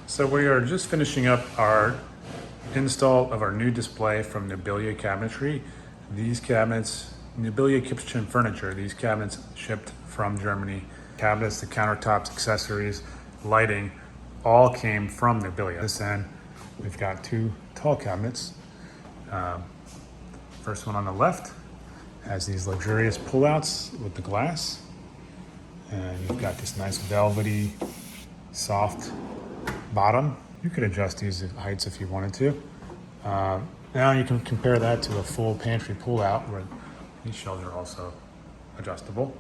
So we are just finishing up our install of our new display from Nobilia Cabinetry. These cabinets, Nobilia Kitchen Furniture, these cabinets shipped from Germany. Cabinets, the countertops, accessories, lighting, all came from Nobilia. This end, we've got two tall cabinets. First one on the left has these luxurious pullouts with the glass. And you've got this nice velvety, soft bottom. You could adjust these heights if you wanted to. Now you can compare that to a full pantry pull-out where these shelves are also adjustable.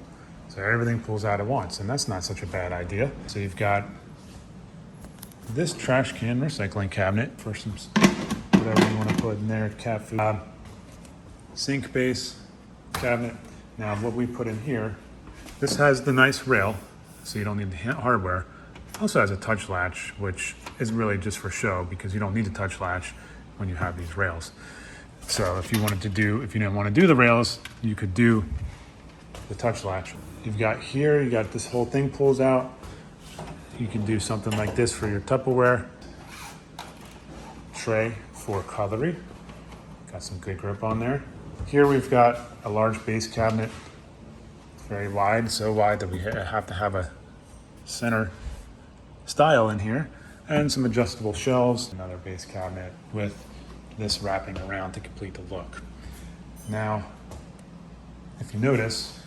So everything pulls out at once, and that's not such a bad idea. So you've got this trash can recycling cabinet for some whatever you want to put in there, cat food. Sink base cabinet. Now what we put in here, this has the nice rail, so you don't need the hardware. Also has a touch latch, which is really just for show because you don't need a touch latch when you have these rails. So if you didn't want to do the rails, you could do the touch latch. You've got here, you got this whole thing pulls out. You can do something like this for your Tupperware tray for cutlery. Got some good grip on there. Here we've got a large base cabinet. It's very wide, so wide that we have to have a center style in here, and some adjustable shelves. Another base cabinet with this wrapping around to complete the look. Now, if you notice,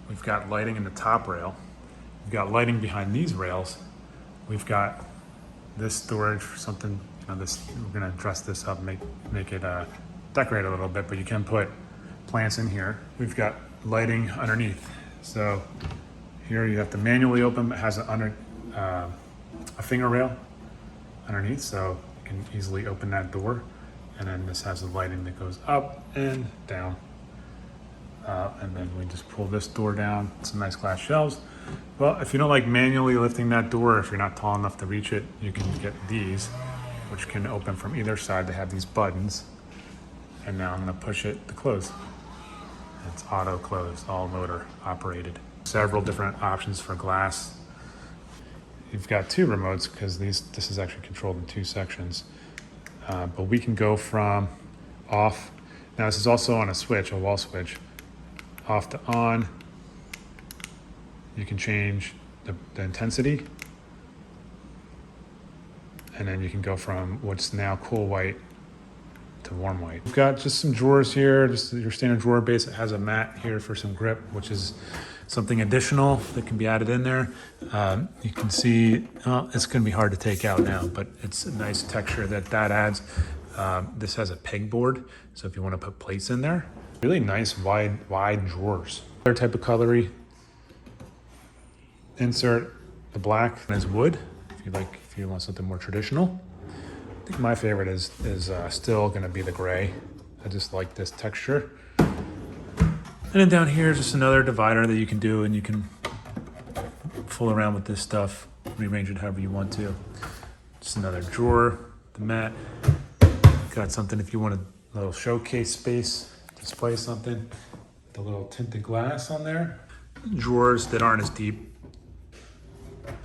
we've got lighting in the top rail. We've got lighting behind these rails. We've got this storage for something, we're gonna dress this up, make it decorate a little bit, but you can put plants in here. We've got lighting underneath. So here you have to manually open. It has a finger rail underneath, so you can easily open that door. And then this has the lighting that goes up and down. And then we just pull this door down. Some nice glass shelves. Well, if you don't like manually lifting that door, if you're not tall enough to reach it, you can get these, which can open from either side. They have these buttons. And now I'm gonna push it to close. It's auto close, all motor operated. Several different options for glass. You've got two remotes because this is actually controlled in two sections. But we can go from off. Now this is also on a switch, a wall switch. Off to on. You can change the intensity. And then you can go from what's now cool white to warm white. We've got just some drawers here, just your standard drawer base. It has a mat here for some grip, which is something additional that can be added in there. You can see, it's gonna be hard to take out now, but it's a nice texture that adds. This has a pegboard, so if you wanna put plates in there, really nice wide drawers. Other type of cutlery, insert the black as wood, if you want something more traditional. I think my favorite is still gonna be the gray. I just like this texture. And then down here is just another divider that you can do, and you can fool around with this stuff, rearrange it however you want to. Just another drawer, the mat. Got something if you want a little showcase space, display something. The little tinted glass on there. Drawers that aren't as deep.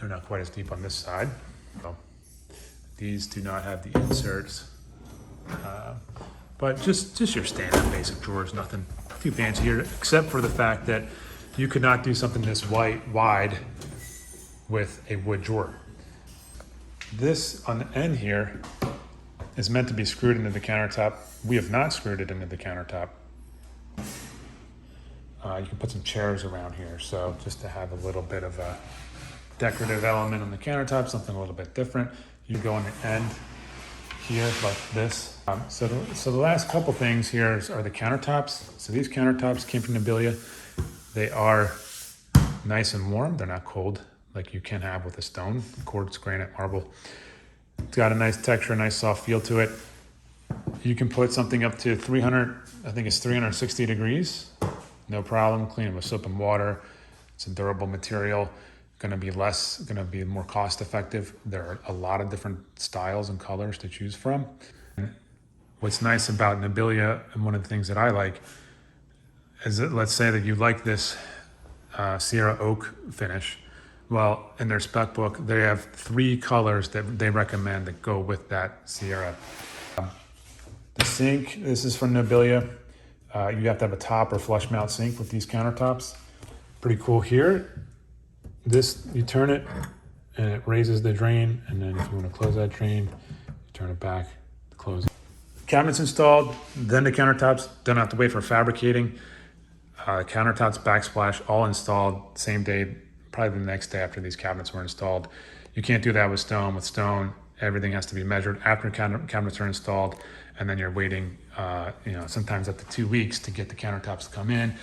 They're not quite as deep on this side. So these do not have the inserts. But just your standard basic drawers, nothing too fancy here, except for the fact that you could not do something this wide with a wood drawer. This on the end here is meant to be screwed into the countertop. We have not screwed it into the countertop. You can put some chairs around here, so just to have a little bit of a decorative element on the countertop, something a little bit different. You go on the end here like this. So the last couple things here are the countertops. So these countertops came from Nobilia. They are nice and warm. They're not cold like you can have with a stone, quartz, granite, marble. It's got a nice texture, a nice soft feel to it. You can put something up to 360 degrees. No problem, clean it with soap and water. It's a durable material. Gonna be more cost effective. There are a lot of different styles and colors to choose from. What's nice about Nobilia, and one of the things that I like, is that let's say that you like this Sierra oak finish. Well, in their spec book, they have 3 colors that they recommend that go with that Sierra. The sink, this is from Nobilia. You have to have a top or flush mount sink with these countertops. Pretty cool here. This, you turn it and it raises the drain, and then if you want to close that drain, you turn it back to close it. Cabinets installed, then the countertops. Don't have to wait for fabricating. Countertops, backsplash, all installed same day, probably the next day after these cabinets were installed. You can't do that with stone. With stone, everything has to be measured after cabinets are installed, and then you're waiting, sometimes up to 2 weeks to get the countertops to come in.